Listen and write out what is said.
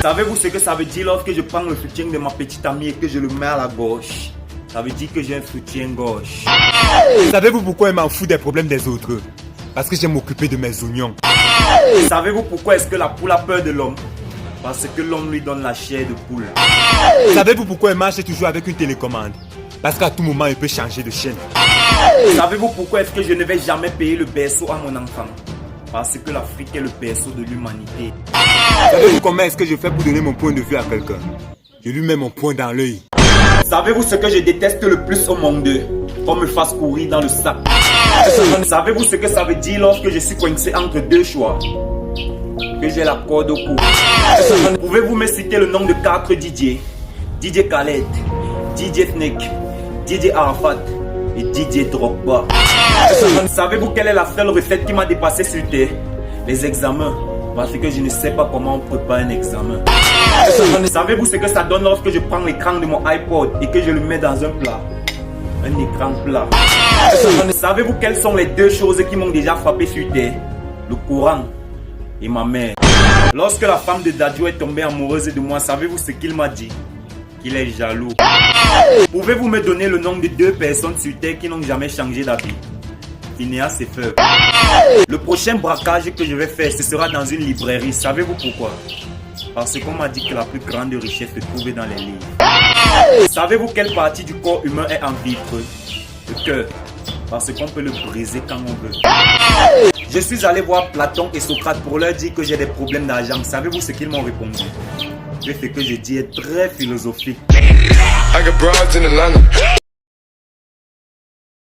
Savez-vous ce que ça veut dire lorsque je prends le soutien de ma petite amie et que je le mets à la gauche? Ça veut dire que j'ai un soutien gauche. Savez-vous pourquoi elle m'en fout des problèmes des autres? Parce que j'aime m'occuper de mes oignons. Savez-vous pourquoi est-ce que la poule a peur de l'homme? Parce que l'homme lui donne la chair de poule. Savez-vous pourquoi elle marche toujours avec une télécommande? Parce qu'à tout moment, elle peut changer de chaîne. Savez-vous pourquoi est-ce que je ne vais jamais payer le berceau à mon enfant? Parce que l'Afrique est le berceau de l'humanité. Savez-vous comment est-ce que je fais pour donner mon point de vue à quelqu'un? Je lui mets mon poing dans l'œil. Savez-vous ce que je déteste le plus au monde? Qu'on me fasse courir dans le sac. Savez-vous ce que ça veut dire lorsque je suis coincé entre deux choix? Que j'ai la corde au cou. Pouvez-vous me citer le nom de 4 Didier? Didier Khaled, Didier Snake, Didier Arafat et Didier Drogba. Savez-vous quelle est la seule recette qui m'a dépassé sur terre? Les examens. Parce que je ne sais pas comment on prépare un examen. Savez-vous ce que ça donne lorsque je prends l'écran de mon iPod et que je le mets dans un plat? Un écran plat. Savez-vous quelles sont les 2 choses qui m'ont déjà frappé sur terre? Le Coran et ma mère. Lorsque la femme de Dadju est tombée amoureuse de moi, savez-vous ce qu'il m'a dit? Qu'il est jaloux. Pouvez-vous me donner le nom de 2 personnes sur terre qui n'ont jamais changé d'habit? Phineas et Ferb. Le prochain braquage que je vais faire, ce sera dans une librairie. Savez-vous pourquoi? Parce qu'on m'a dit que la plus grande richesse se trouvait dans les livres. Savez-vous quelle partie du corps humain est en vitre? Le cœur. Parce qu'on peut le briser quand on veut. Je suis allé voir Platon et Socrate pour leur dire que j'ai des problèmes d'argent. Savez-vous ce qu'ils m'ont répondu? Que ce que je dis est très philosophique. I got broads in Atlanta.